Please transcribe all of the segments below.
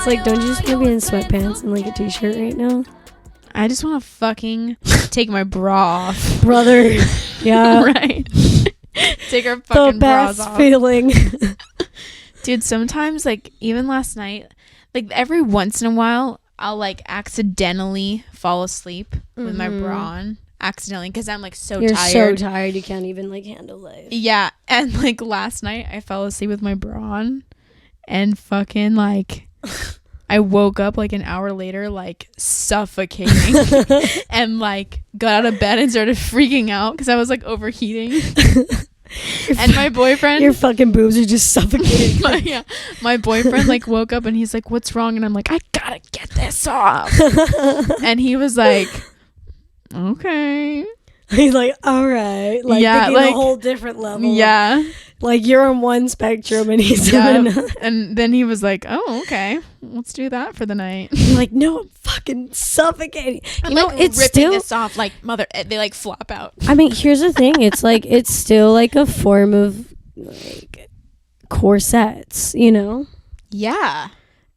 It's like, don't you just want to be in sweatpants and like a t-shirt right now? I just want to fucking take my bra off. Brother. Yeah. Right. Take our fucking bras off. The best feeling. Dude, sometimes, like, even last night, like, every once in a while, I'll, like, accidentally fall asleep with my bra on. Accidentally, because I'm, like, tired. You're so tired, you can't even, like, handle life. Yeah, and, like, last night, I fell asleep with my bra on, and fucking, like... I woke up like an hour later, like suffocating and like got out of bed and started freaking out because I was like overheating. And my boyfriend, your fucking boobs are just suffocating. My boyfriend like woke up and he's like, "What's wrong?" And I'm like, "I gotta get this off." And he was like, "Okay." He's like, "All right," like, yeah, like a whole different level. Yeah. Like you're on one spectrum and he's Yeah, on another. and then he was like, "Oh, okay, let's do that for the night." You're like, "No, I'm fucking suffocating." I'm like it's ripping still this off, like they like flop out. I mean, here's the thing: it's like it's still like a form of like corsets, you know? Yeah.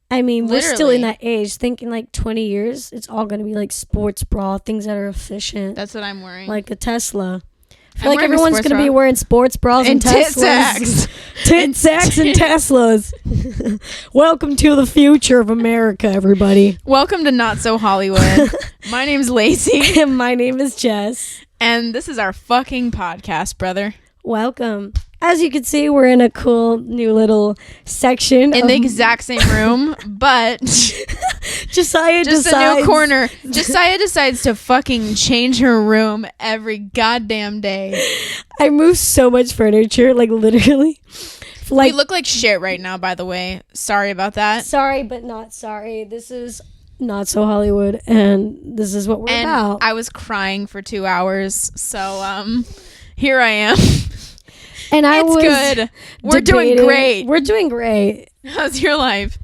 I mean, Literally. we're still in that age, thinking like 20 years, it's all gonna be like sports bra, things that are efficient. That's what I'm wearing. Like a Tesla. I I'm feel like wearing a everyone's sports gonna bra. be wearing sports bras and tit Teslas. sacks. Tit sacks and Teslas. Welcome to the future of America, everybody. Welcome to Not So Hollywood. My name's Laci. And my name is Jess. And this is our fucking podcast, brother. Welcome. As you can see, we're in a cool new little section. In the exact same room, but Josiah just decides. a new corner. Josiah decides to fucking change her room every goddamn day. I move so much furniture, like literally. We look like shit right now, by the way. Sorry about that. Sorry, but not sorry. This is Not So Hollywood, and this is what we're about. I was crying for 2 hours, so here I am. And it's good. We're doing great. We're doing great. How's your life?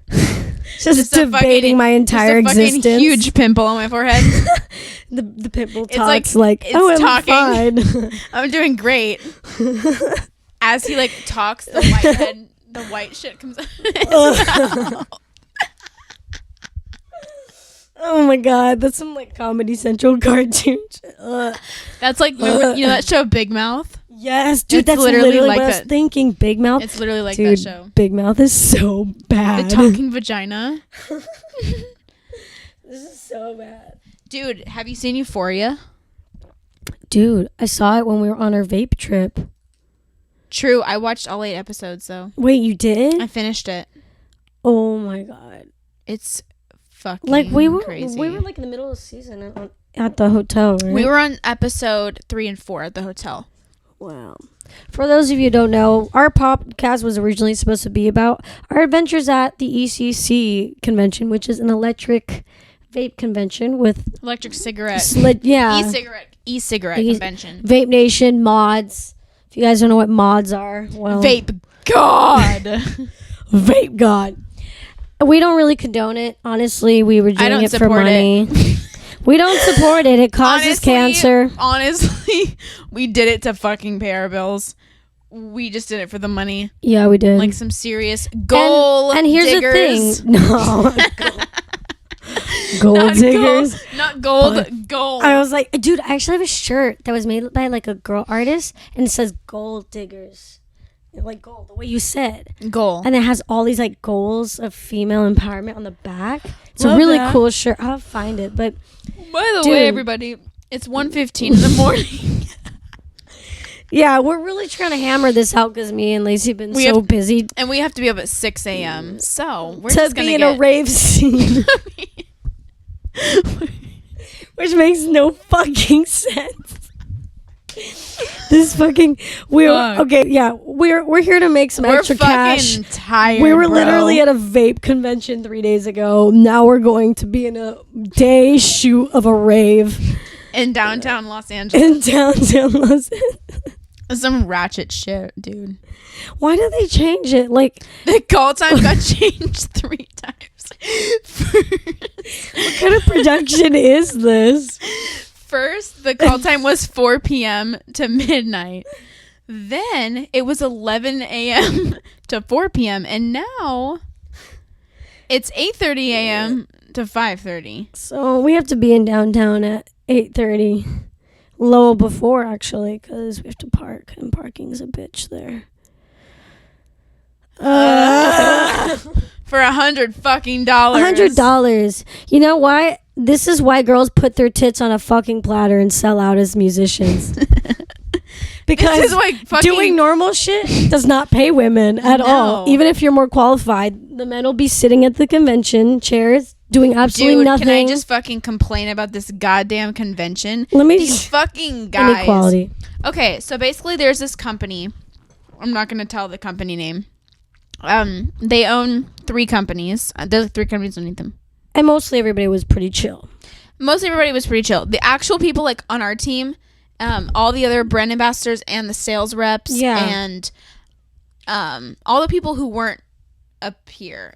Just debating my entire existence. Huge pimple on my forehead. the pimple It's talks like oh, I'm talking. fine. I'm doing great. As he like talks, the white shit comes out. Oh my god, that's some like Comedy Central cartoon. That's like remember, you know that show Big Mouth? Yes, dude, It's that's literally literally like what I was that. thinking. Big Mouth. It's literally like dude, that show. Big Mouth is so bad. The talking vagina. This is so bad. Dude, have you seen Euphoria? Dude, I saw it when we were on our vape trip. True, I watched all 8 episodes though. Wait, you did? I finished it. Oh my god. It's fucking Like we were crazy. like in the middle of the season at the hotel, right? We were on episode 3 and 4 at the hotel. Wow. For those of you who don't know, our podcast was originally supposed to be about our adventures at the ECC convention, which is an electric vape convention with Electric cigarette. E-cigarette convention. Vape Nation, mods. If you guys don't know what mods are, well, Vape God. Vape God. We don't really condone it. Honestly, we were doing it for money. We don't support it. It causes cancer. Honestly, we did it to fucking pay our bills. We just did it for the money. Yeah, we did. Like some serious gold and here's diggers. the thing. No. Gold diggers. Not gold. Gold. I was like, dude, I actually have a shirt that was made by like a girl artist, and it says gold diggers. Like gold, the way you said. Goal. And it has all these like goals of female empowerment on the back. It's Love a really that. cool shirt. I'll find it. But by the way, everybody, it's 1:15 in the morning. yeah, we're really trying to hammer this out because me and Laci have been so busy. And we have to be up at 6 a.m. So we're to just be in a rave scene. Which makes no fucking sense. This fucking we're here to make some extra cash. Tired, we were literally at a vape convention 3 days ago. Now we're going to be in a day shoot of a rave in downtown Los Angeles. Some ratchet shit, dude. Why did they change it? Like the call time got changed 3 times. What kind of production is this? First, the call time was 4 p.m. to midnight. Then it was 11 a.m. to 4 p.m. And now It's 8:30 a.m. to 5:30. So we have to be in downtown at 8:30. Low before, actually, because we have to park, and parking's a bitch there. For $100 fucking $100. You know why? This is why girls put their tits on a fucking platter and sell out as musicians. Because this is why doing normal shit does not pay women at all. Even if you're more qualified, the men will be sitting at the convention chairs doing absolutely nothing. Can I just fucking complain about this goddamn convention? These fucking guys. Inequality. Okay, so basically there's this company. I'm not going to tell the company name. They own 3 companies. There's 3 companies underneath them. And mostly everybody was pretty chill. The actual people like on our team, all the other brand ambassadors and the sales reps and all the people who weren't up here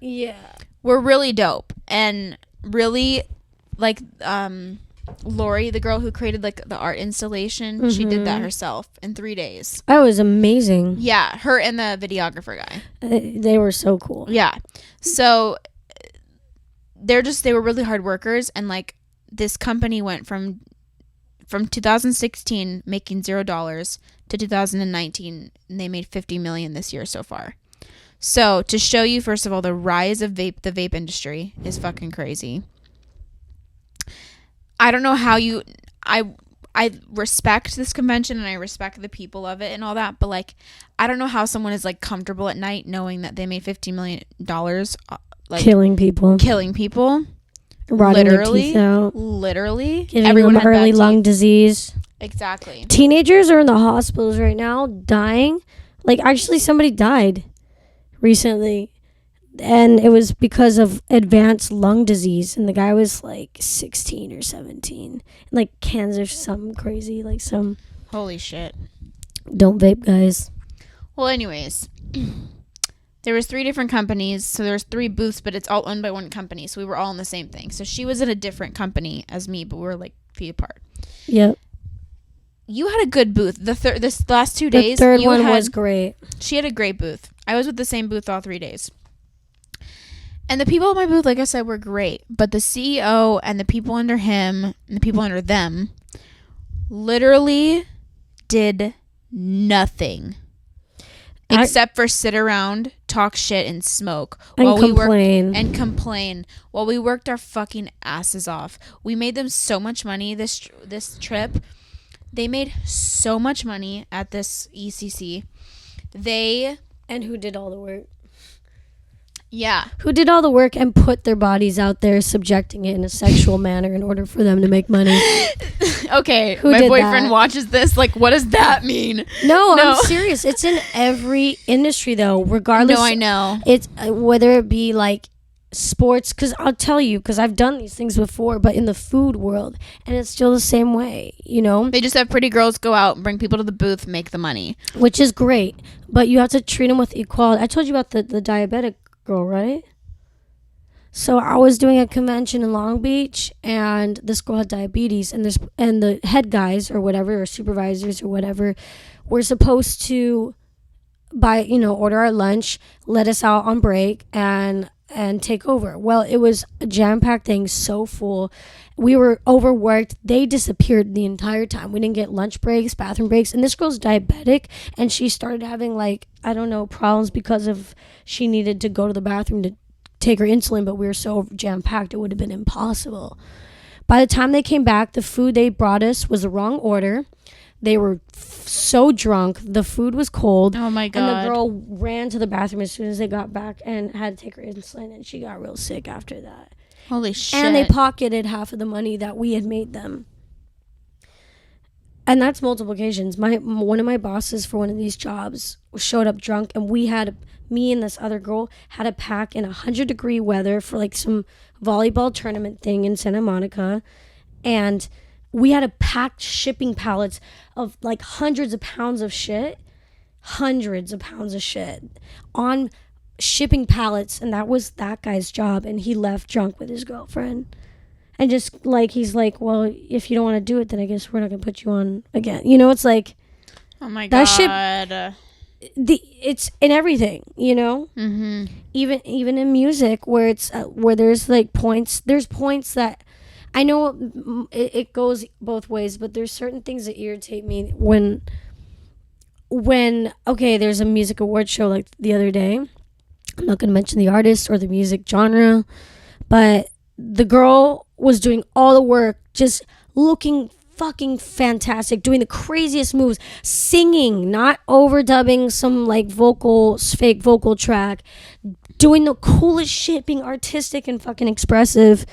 were really dope. And really like Lori, the girl who created like the art installation, she did that herself in 3 days. That was amazing. Yeah, her and the videographer guy. They were so cool. Yeah. So they were really hard workers, and like this company went from 2016 making $0 to 2019, and they made $50 million this year so far. So to show you, first of all, the rise of the vape industry is fucking crazy. I don't know how I respect this convention and I respect the people of it and all that, but like I don't know how someone is like comfortable at night knowing that they made $50 million like killing people, rotting their teeth out, literally giving everyone them early lung disease. Exactly. Teenagers are in the hospitals right now dying. Like actually somebody died recently, and it was because of advanced lung disease, and the guy was like 16 or 17, and like cancer, something crazy, like some holy shit. Don't vape, guys. Well, anyways, there was 3 different companies, so there was 3 booths, but it's all owned by one company, so we were all in the same thing. So she was in a different company as me, but we were like feet apart. Yep. You had a good booth. This last 2 days, the third one was great. She had a great booth. I was with the same booth all 3 days. And the people at my booth, like I said, were great. But the CEO and the people under him and the people under them literally did nothing except for sit around, talk shit, and smoke. And complain. Complain while we worked our fucking asses off. We made them so much money this trip. They made so much money at this ECC. And who did all the work? Yeah. Who did all the work and put their bodies out there, subjecting it in a sexual manner in order for them to make money? Okay, my boyfriend watches this. Like, what does that mean? No, I'm serious. It's in every industry, though, regardless. No, I know. It's whether it be like sports, because I'll tell you, because I've done these things before, but in the food world, and it's still the same way, you know? They just have pretty girls go out and bring people to the booth, make the money. Which is great, but you have to treat them with equality. I told you about the diabetic girl, right? So I was doing a convention in Long Beach, and this girl had diabetes, and the head guys or whatever, or supervisors or whatever, were supposed to order our lunch, let us out on break, and take over. Well, it was a jam-packed thing, so full. We were overworked. They disappeared the entire time. We didn't get lunch breaks, bathroom breaks. And this girl's diabetic, and she started having, problems because of she needed to go to the bathroom to take her insulin, but we were so jam-packed, it would have been impossible. By the time they came back, the food they brought us was the wrong order. They were so drunk. The food was cold. Oh, my God. And the girl ran to the bathroom as soon as they got back and had to take her insulin, and she got real sick after that. Holy shit. And they pocketed half of the money that we had made them. And that's multiple occasions. One of my bosses for one of these jobs showed up drunk, and me and this other girl had to pack in 100-degree weather for like some volleyball tournament thing in Santa Monica. And we had to pack shipping pallets of like hundreds of pounds of shit on shipping pallets, and that was that guy's job, and he left drunk with his girlfriend. And just like he's like, well, if you don't want to do it, then I guess we're not gonna put you on again. You know, it's like, oh my that God. it's in everything, you know. Mm-hmm. Even in music, where it's where there's like points. There's points that I know it goes both ways, but there's certain things that irritate me when okay, there's a music award show like the other day. I'm not going to mention the artist or the music genre, but the girl was doing all the work, just looking fucking fantastic, doing the craziest moves, singing, not overdubbing some like fake vocal track, doing the coolest shit, being artistic and fucking expressive.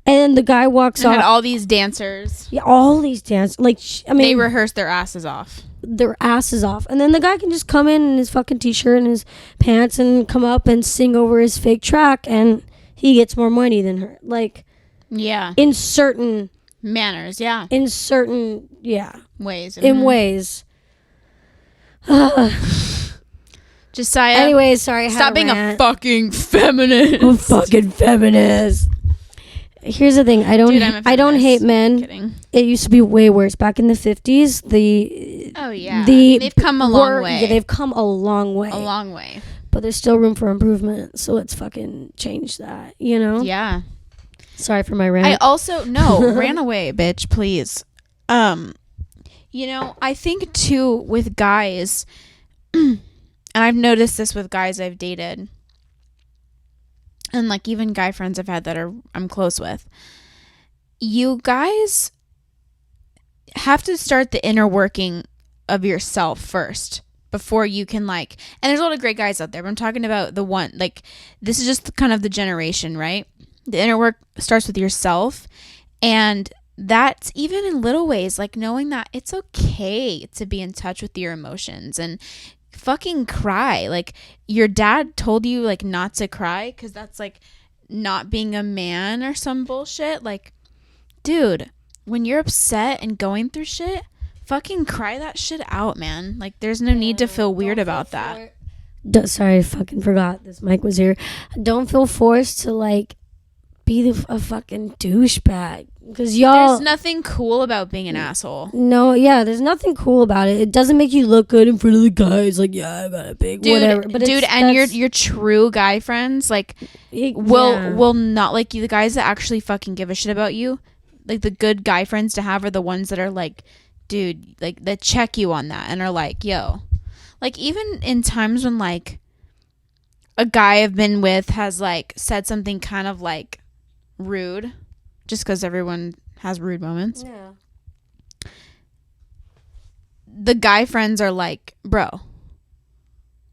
And then the guy walks And off. had all these dancers. Yeah, all these dancers. Like, I mean, They rehearsed their asses off. And then the guy can just come in his fucking t-shirt and his pants and come up and sing over his fake track, and he gets more money than her. Like, yeah, in certain manners, yeah, in certain ways, in ways. Jesaiah, Anyways, sorry, I had stop a being rant. a fucking feminist. A fucking feminist. Here's the thing, I don't Dude, I'm a I don't hate feminist. men. Kidding. It used to be way worse back in the 50s. Oh yeah, they've come a long way. Yeah, they've come a long way. A long way. But there's still room for improvement, so let's fucking change that, you know? Yeah. Sorry for my rant. I also ran away, bitch, please. You know, I think too with guys, and I've noticed this with guys I've dated, and like even guy friends I've had that I'm close with. You guys have to start the inner working of yourself first before you can like, and there's a lot of great guys out there, but I'm talking about the one, like, this is just kind of the generation, right? The inner work starts with yourself, and that's even in little ways, like knowing that it's okay to be in touch with your emotions and fucking cry. Like, your dad told you like not to cry because that's like not being a man or some bullshit. Like, dude, when you're upset and going through shit, fucking cry that shit out, man. Like, there's no need to feel weird about that. Sorry, I fucking forgot this mic was here. Don't feel forced to like be a fucking douchebag, because y'all. There's nothing cool about being an asshole. No, yeah, there's nothing cool about it. It doesn't make you look good in front of the guys. Like, yeah, I got a big whatever. But dude, and your true guy friends like will not like you. The guys that actually fucking give a shit about you, like the good guy friends to have, are the ones that are like, dude, like that check you on that and are like, yo, like even in times when like a guy I've been with has like said something kind of like rude, just because everyone has rude moments. Yeah. The guy friends are like, bro,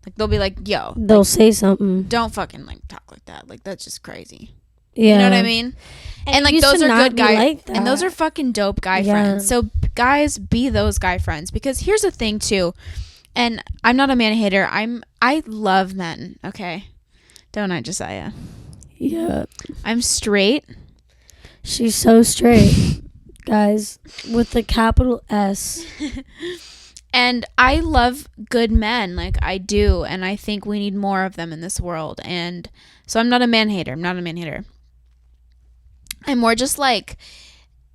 like they'll be like, yo, They'll like, say something. don't fucking like talk like that. Like, that's just crazy. Yeah. You know what I mean? And like, those are good guys. Like and those are fucking dope guy friends. So guys, be those guy friends, because here's the thing too. And I'm not a man hater. I love men. Okay. Don't I, Jesaiah? Yeah. I'm straight. She's so straight, guys, with the capital S. And I love good men, like I do, and I think we need more of them in this world. And so I'm not a man hater. I'm more just like,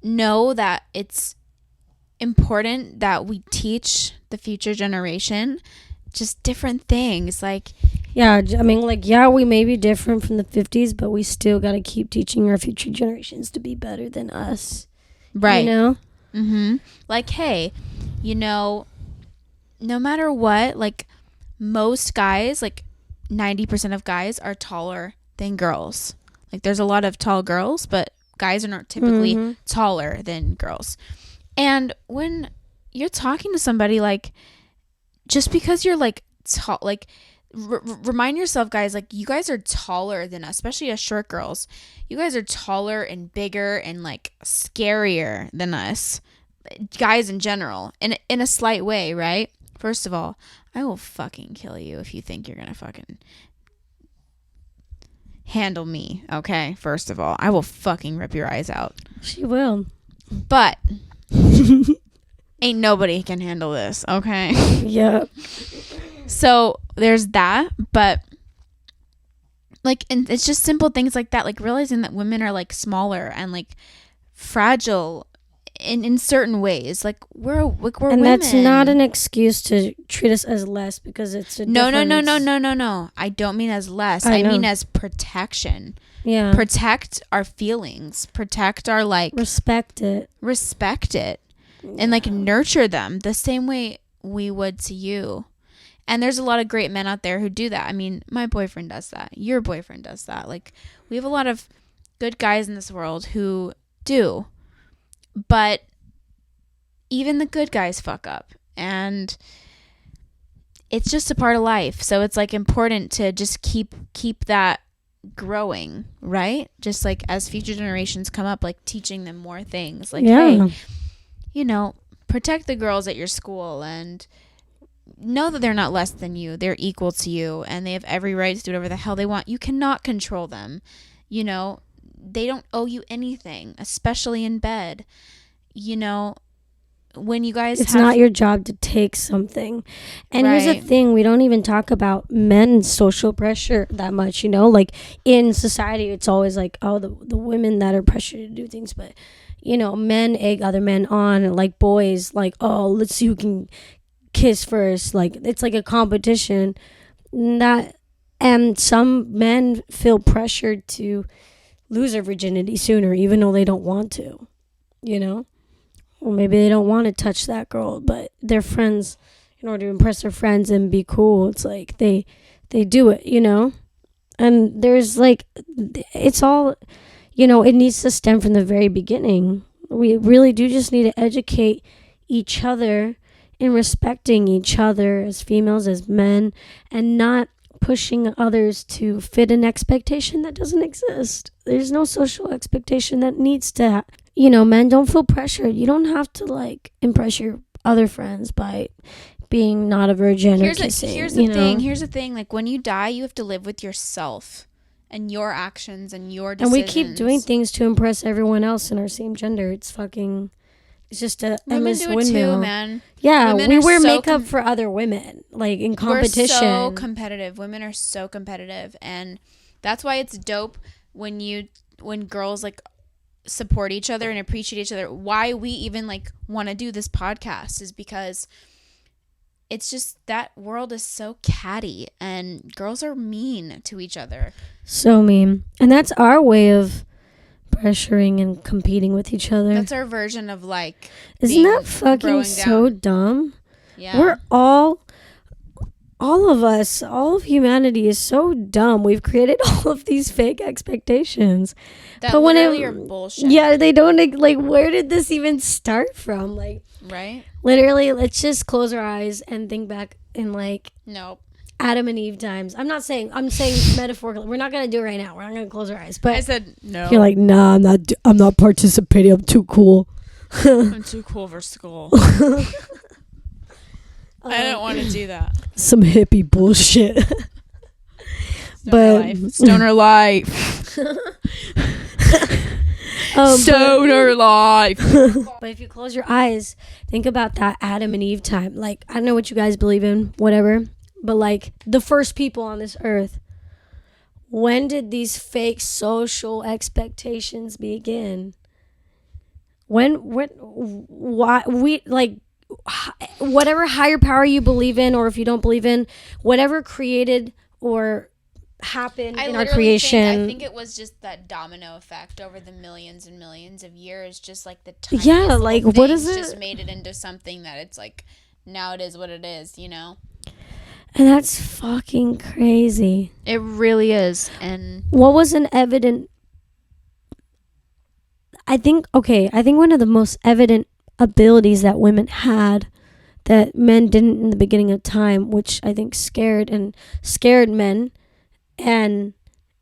know that it's important that we teach the future generation just different things. Like, Yeah, I mean, like, yeah, we may be different from the 50s, but we still got to keep teaching our future generations to be better than us. right. You know? Mm-hmm. Like, hey, you know, no matter what, like, most guys, like 90% of guys are taller than girls. Like, there's a lot of tall girls, but guys are not typically taller than girls. And when you're talking to somebody, like, just because you're like tall, like, remind yourself, guys, like, you guys are taller than us, especially as short girls. You guys are taller and bigger and like scarier than us, guys in general, in a slight way, right? First of all, I will fucking kill you if you think you're gonna fucking handle me, okay? First of all, I will fucking rip your eyes out. She will. But ain't nobody can handle this, okay? Yep. So there's that, but like, and it's just simple things like that, like realizing that women are like smaller and like fragile in certain ways. Like we're and women. that's not an excuse to treat us as less, because it's a No. difference. I don't mean as less. I I know. mean as protection. Yeah. Protect our feelings. Protect our like Respect it. And like nurture them the same way we would to you. And there's a lot of great men out there who do that. I mean, my boyfriend does that. Your boyfriend does that. Like, we have a lot of good guys in this world who do. But even the good guys fuck up. And it's just a part of life. So it's like important to just keep that growing, right? Just like as future generations come up, like teaching them more things. Like, hey, you know, protect the girls at your school and know that they're not less than you. They're equal to you and they have every right to do whatever the hell they want. You cannot control them. You know, they don't owe you anything, especially in bed. You know, when you guys it's not your job to take something. And here's the thing, we don't even talk about men's social pressure that much, you know, like in society it's always like, oh, the women that are pressured to do things, but you know, men egg other men on, like boys, like, oh, let's see who can kiss first. Like it's like a competition. And some men feel pressured to lose their virginity sooner, even though they don't want to, you know. Or maybe they don't want to touch that girl, but their friends, in order to impress their friends and be cool, it's like they do it, you know. And there's like, it's all, you know, it needs to stem from the very beginning. We really do just need to educate each other in respecting each other as females, as men, and not pushing others to fit an expectation that doesn't exist. There's no social expectation that needs to, you know, men, don't feel pressured. You don't have to like impress your other friends by being not a virgin or kissing. Here's the thing. Like when you die, you have to live with yourself and your actions and your decisions. And we keep doing things to impress everyone else in our same gender. It's just a endless do it windmill. too, man. Yeah, women we wear so makeup for other women, like in competition. We're so competitive. Women are so competitive, and that's why it's dope when girls like support each other and appreciate each other. Why we even like want to do this podcast is because it's just that world is so catty and girls are mean to each other. So mean. And that's our way of pressuring and competing with each other. That's our version of like, isn't that fucking so dumb? Yeah. We're all of us, all of humanity is so dumb. We've created all of these fake expectations. That but literally are bullshit. Yeah, they don't, like, where did this even start from? Like, right? Literally, let's just close our eyes and think back in, like, nope, Adam and Eve times. I'm saying metaphorically. We're not going to do it right now. We're not going to close our eyes. But I said no. You're like, nah, I'm not participating. I'm too cool. I'm too cool for school. I don't want to do that. Some hippie bullshit. Stoner life. Stoner life. But if you close your eyes, think about that Adam and Eve time. Like, I don't know what you guys believe in, whatever, but like the first people on this earth. When did these fake social expectations begin? Why we like whatever higher power you believe in, or if you don't believe in, whatever created or happened in our creation. I think it was just that domino effect over the millions and millions of years, just like the tiniest like what things is it? Just made it into something that it's like now it is what it is, you know. And that's fucking crazy. It really is. And what was an evident? I think one of the most evident abilities that women had that men didn't in the beginning of time, which I think scared men and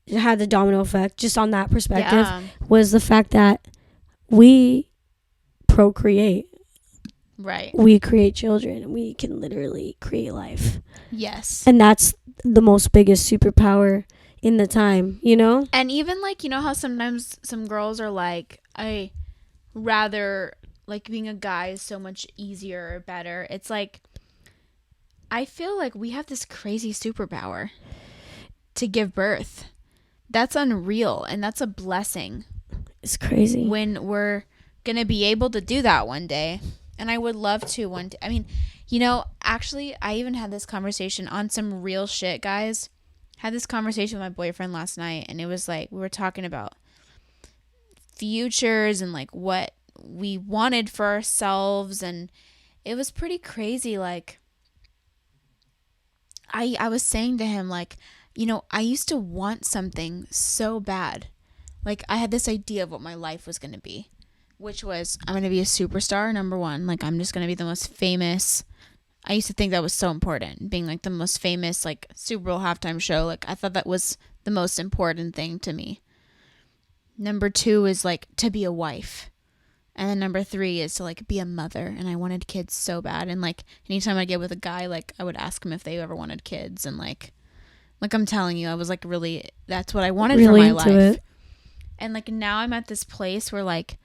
had the domino effect just on that perspective, was the fact that we procreate. Right. We create children. We can literally create life. Yes. And that's the most biggest superpower in the time, you know? And even like, you know how sometimes some girls are like, I rather like being a guy is so much easier or better. It's like, I feel like we have this crazy superpower to give birth. That's unreal. And that's a blessing. It's crazy. When we're gonna be able to do that one day, and I would love to one day. I mean, you know, actually, I even had this conversation on some real shit, guys. Had this conversation with my boyfriend last night, and it was like we were talking about futures and like what we wanted for ourselves, and it was pretty crazy. Like I was saying to him, like, you know, I used to want something so bad. Like, I had this idea of what my life was going to be, which was I'm going to be a superstar, number one. Like, I'm just going to be the most famous. I used to think that was so important, being like the most famous, like, Super Bowl halftime show. Like, I thought that was the most important thing to me. Number two is like to be a wife. And then number three is to like be a mother. And I wanted kids so bad. And like anytime I get with a guy, like I would ask him if they ever wanted kids. And like I'm telling you, I was like really, that's what I wanted really for my life. And like now I'm at this place where like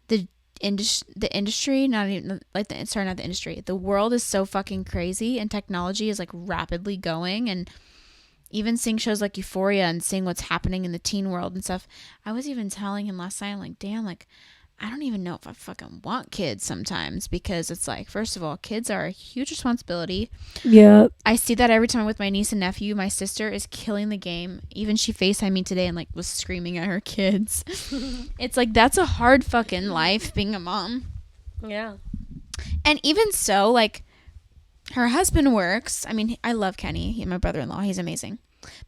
the industry, not even like not the industry, the world is so fucking crazy and technology is like rapidly going, and even seeing shows like Euphoria and seeing what's happening in the teen world and stuff. I was even telling him last night, I'm like, damn, like I don't even know if I fucking want kids sometimes, because it's like, first of all, kids are a huge responsibility. Yeah. I see that every time I'm with my niece and nephew. My sister is killing the game. Even she FaceTimed me today and like was screaming at her kids. It's like, that's a hard fucking life being a mom. Yeah. And even so, like her husband works. I mean, I love Kenny, my brother-in-law. He's amazing.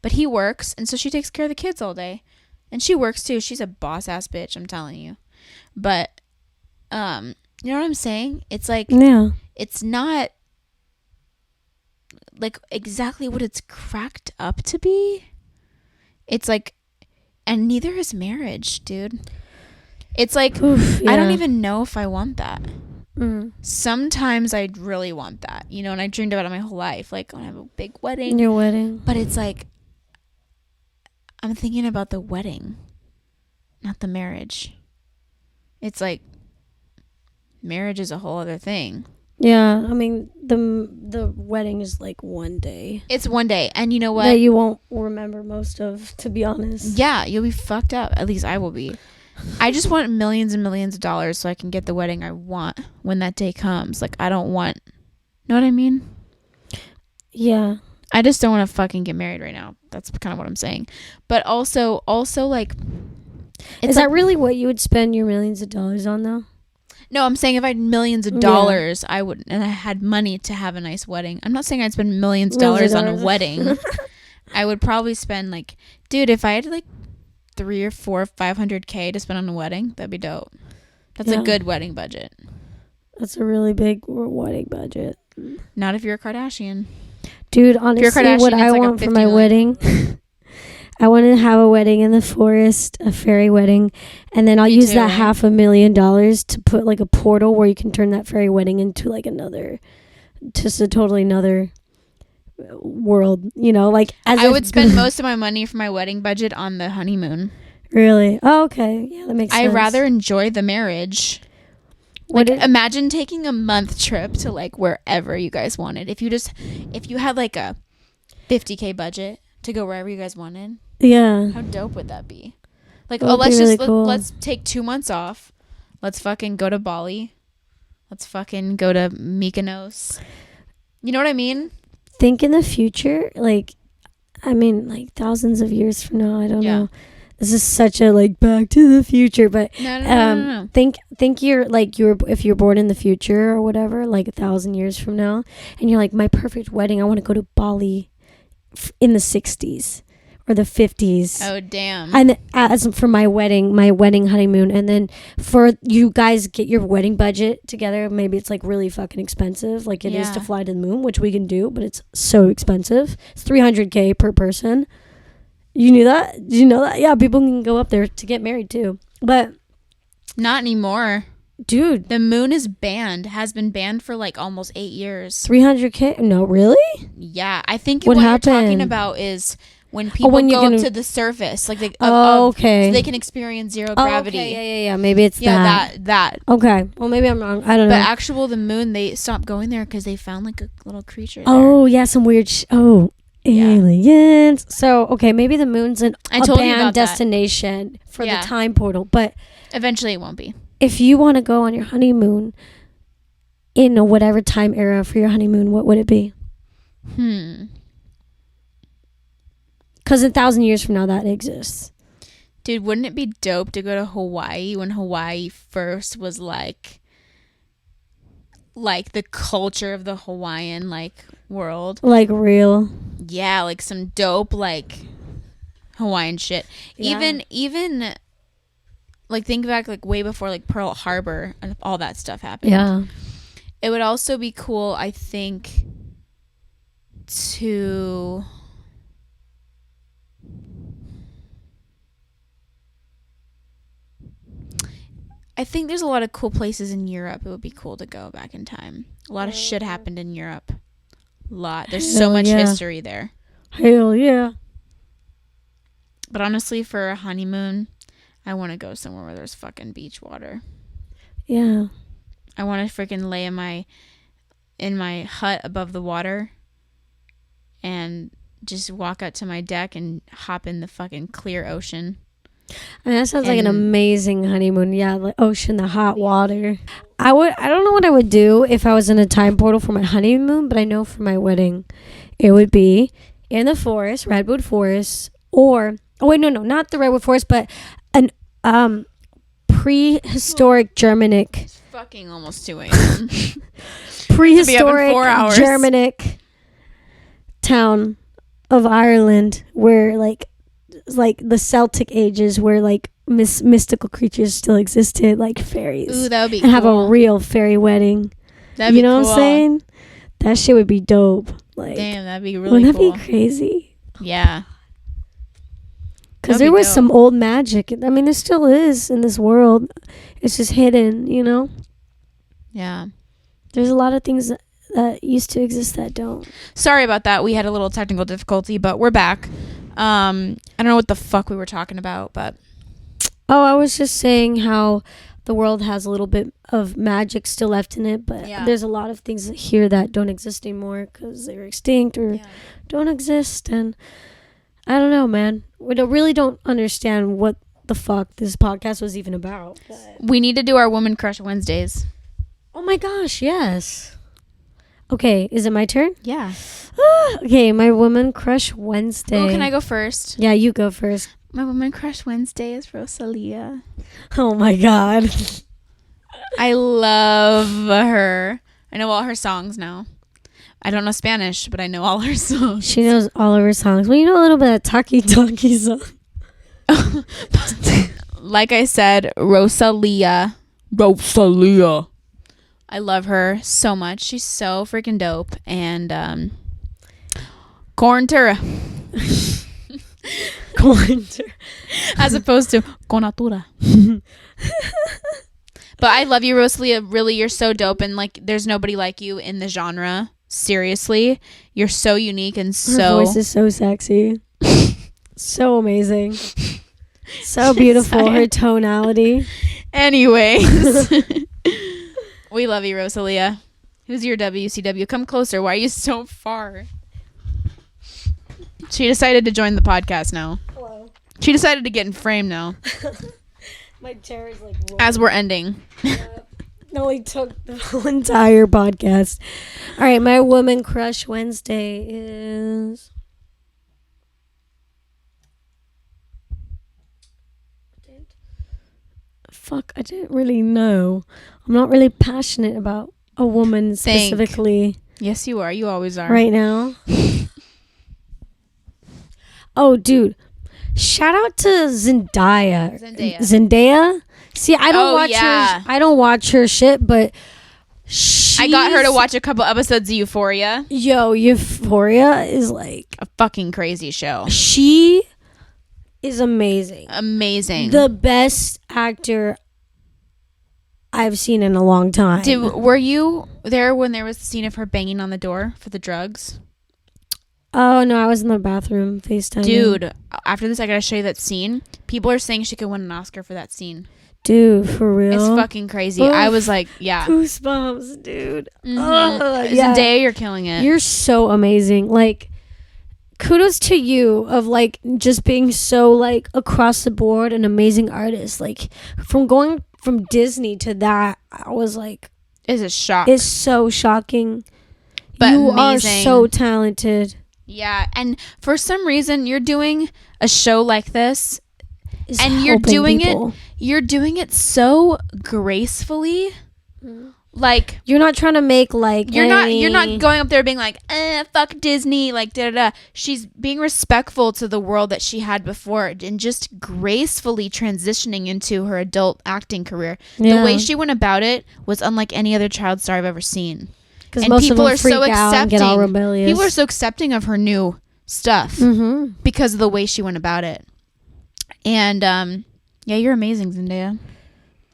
But he works, and so she takes care of the kids all day. And she works too. She's a boss-ass bitch, I'm telling you. But, you know what I'm saying? It's like, yeah, it's not like exactly what it's cracked up to be. It's like, and neither is marriage, dude. It's like, oof, yeah. I don't even know if I want that. Sometimes I really want that, you know, and I dreamed about it my whole life. Like, I want to have a big wedding. Your wedding. But it's like, I'm thinking about the wedding, not the marriage. It's like, marriage is a whole other thing. Yeah, I mean, the wedding is like one day. It's one day, and you know what? That you won't remember most of, to be honest. Yeah, you'll be fucked up. At least I will be. I just want millions and millions of dollars so I can get the wedding I want when that day comes. Like, I don't want... Know what I mean? Yeah. I just don't want to fucking get married right now. That's kind of what I'm saying. But also like... Is that really what you would spend your millions of dollars on, though? No, I'm saying if I had millions of dollars, I would... And I had money to have a nice wedding. I'm not saying I'd spend millions of dollars on a wedding. I would probably spend, like... Dude, if I had, like... 300 or 400 500K to spend on a wedding, that'd be dope. That's a good wedding budget. That's a really big wedding budget. Not if you're a Kardashian. Dude, honestly, what I want for my wedding, I want to have a wedding in the forest, a fairy wedding, and then I'll use that $500,000 to put like a portal where you can turn that fairy wedding into like just a totally another world, you know, like I would spend most of my money for my wedding budget on the honeymoon. Really? Oh, okay. Yeah, that makes sense. I'd rather enjoy the marriage. Like, imagine taking a month trip to like wherever you guys wanted. If you had like a 50K budget to go wherever you guys wanted. Yeah. How dope would that be? Like, let's take 2 months off. Let's fucking go to Bali. Let's fucking go to Mykonos. You know what I mean? Think in the future, like, I mean, like thousands of years from now. I don't know. This is such a like Back to the Future, but no. Think you're like if you're born in the future or whatever, like 1,000 years from now, and you're like, my perfect wedding, I want to go to Bali in the 60s or the 50s. Oh damn! And as for my wedding honeymoon, and then for you guys get your wedding budget together. Maybe it's like really fucking expensive, like it is to fly to the moon, which we can do, but it's so expensive. It's $300K per person. You knew that? Did you know that? Yeah, people can go up there to get married too, but not anymore. Dude, the moon is banned. Has been banned for like almost 8 years. $300K? No, really? Yeah, I think what you're talking about is when people go up to the surface, like okay, so they can experience zero gravity. Okay, yeah. Maybe it's that. Okay, well maybe I'm wrong. I don't know. But the moon, they stopped going there because they found like a little creature. Oh yeah, some weird. Aliens. So okay, maybe the moon's a banned destination for the time portal, but eventually it won't be. if you want to go on your honeymoon in whatever time era for your honeymoon, what would it be? Because 1,000 years from now, that exists. Dude, wouldn't it be dope to go to Hawaii when Hawaii first was like the culture of the Hawaiian like world? Like real. Yeah, like some dope like Hawaiian shit. Yeah. Even like think back like way before like Pearl Harbor and all that stuff happened. Yeah. It would also be cool, I think, to I think there's a lot of cool places in Europe. It would be cool to go back in time. A lot of shit happened in Europe. There's so much history there. Hell yeah. But honestly, for a honeymoon, I want to go somewhere where there's fucking beach water. Yeah. I want to freaking lay in my hut above the water and just walk out to my deck and hop in the fucking clear ocean. I mean, that sounds like an amazing honeymoon. Yeah, the ocean, the hot water. I don't know what I would do if I was in a time portal for my honeymoon, but I know for my wedding, it would be in the forest, redwood forest, or no, not the redwood forest, but an prehistoric Germanic. It's fucking almost 2 a.m. Prehistoric Germanic town of Ireland, where like the Celtic ages, where like mystical creatures still existed, like fairies. Ooh, that would be and cool. Have a real fairy wedding. That'd be cool. What I'm saying? That shit would be dope. Like, damn, that'd be really wouldn't cool. That be crazy? Yeah. Because there was some old magic. I mean, there still is in this world. It's just hidden, you know? Yeah. There's a lot of things that used to exist that don't. Sorry about that. We had a little technical difficulty, but we're back. I don't know what the fuck we were talking about, but... Oh, I was just saying how the world has a little bit of magic still left in it, but there's a lot of things here that don't exist anymore because they're extinct or don't exist, and I don't know, man. We really don't understand what the fuck this podcast was even about. But. We need to do our Woman Crush Wednesdays. Oh my gosh, yes. Okay, is it my turn? Yeah. Okay, my Woman Crush Wednesday. Oh, can I go first? Yeah, you go first. My Woman Crush Wednesday is Rosalia. Oh my god. I love her. I know all her songs now. I don't know Spanish, but I know all her songs. She knows all of her songs. Well, you know a little bit of Taki Taki song. Like I said, Rosalia. I love her so much. She's so freaking dope. And Corntura. Corntura. As opposed to Conatura. But I love you, Rosalia. Really, you're so dope. And like, there's nobody like you in the genre. Seriously. You're so unique and so... Her voice is so sexy. So amazing. So beautiful. Jesaiah. Her tonality. Anyways. We love you, Rosalia. Who's your WCW? Come closer. Why are you so far? She decided to join the podcast now. Hello. She decided to get in frame now. My chair is like... As we're ending. It only took the whole entire podcast. All right, my Woman Crush Wednesday is... Fuck, I didn't really know. I'm not really passionate about a woman specifically. Yes, you are. You always are. Right now. Oh, dude. Shout out to Zendaya. Zendaya? See, I don't watch her. I don't watch her shit, but I got her to watch a couple episodes of Euphoria. Yo, Euphoria is like a fucking crazy show. She is amazing. Amazing. The best actor I've seen in a long time. Were you there when there was the scene of her banging on the door for the drugs? Oh, no, I was in the bathroom FaceTime. Dude, after this, I gotta show you that scene. People are saying she could win an Oscar for that scene. Dude, for real? It's fucking crazy. Oof. I was like, yeah. Goosebumps, dude. Mm-hmm. Zendaya, you're killing it. You're so amazing. Like, kudos to you of like just being so like across the board an amazing artist. Like from from Disney to that, I was like, Is a shock. it's so shocking. But you amazing. are so talented. Yeah, and for some reason you're doing a show like this, Is and you're helping doing people. you're doing it so gracefully. Like, You're not trying to make like you're not going up there being like, fuck Disney, like da da da. She's being respectful to the world that she had before and just gracefully transitioning into her adult acting career. The way she went about it was unlike any other child star I've ever seen. Because And most people of them are freak so out and get all rebellious. People are so accepting of her new stuff because of the way she went about it. And yeah, you're amazing, Zendaya.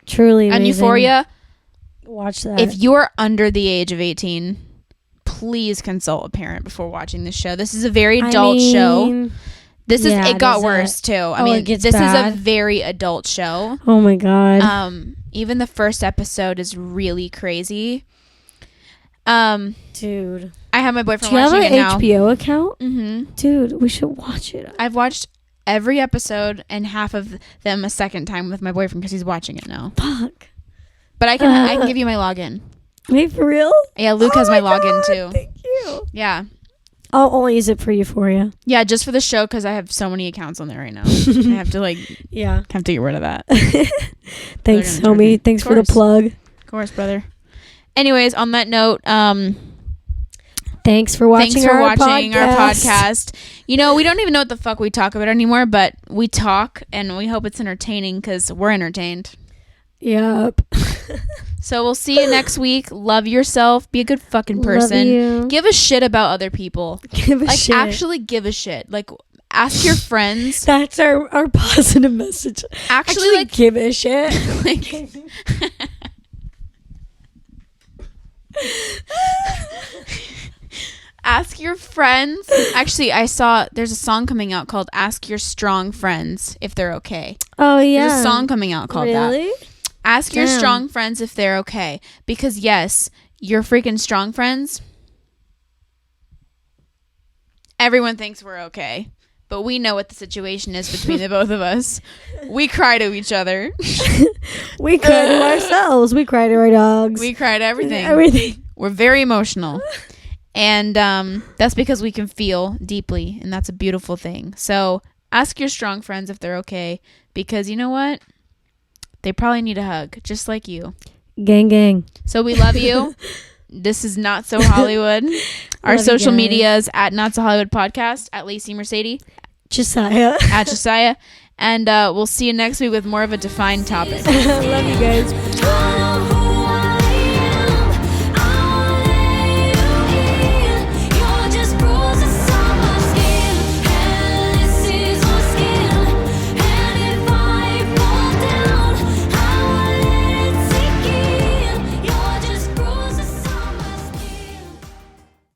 Truly amazing. And Euphoria. Watch that. If you're under the age of 18, please consult a parent before watching this show. This is a very adult show. This is it got worse too. I mean, this is a very adult show. Oh my god. Even the first episode is really crazy. Dude, I have my boyfriend do you watching have it an now. HBO account? Mm-hmm. Dude, we should watch it. I've watched every episode and half of them a second time with my boyfriend because he's watching it now. Fuck. But I can give you my login. Wait, for real? Yeah, Luke has my login too. Thank you. Yeah. I'll only use it for Euphoria. Yeah, just for the show because I have so many accounts on there right now. I have to have to get rid of that. Thanks, homie. Thanks for the plug. Of course, brother. Anyways, on that note, thanks for watching our podcast. You know, we don't even know what the fuck we talk about anymore, but we talk and we hope it's entertaining because we're entertained. Yep. So we'll see you next week. Love yourself. Be a good fucking person. Love you. Give a shit about other people. Give a shit. Actually give a shit. Like, ask your friends. That's our positive message. Actually give a shit. Ask your friends. Actually, I saw there's a song coming out called Ask Your Strong Friends If They're Okay. Oh, yeah. There's a song coming out called that. Really? Ask your strong friends if they're okay. Because, yes, your freaking strong friends, everyone thinks we're okay. But we know what the situation is between the both of us. We cry to each other. We cry to ourselves. We cry to our dogs. We cry to everything. Everything. We're very emotional. And that's because we can feel deeply. And that's a beautiful thing. So ask your strong friends if they're okay. Because you know what? They probably need a hug. Just like you. Gang, gang. So we love you. This is Not So Hollywood. Our social media is at Not So Hollywood Podcast, at Laci Mercede, Jesaiah. at Jesaiah. And we'll see you next week with more of a defined topic. Love you guys.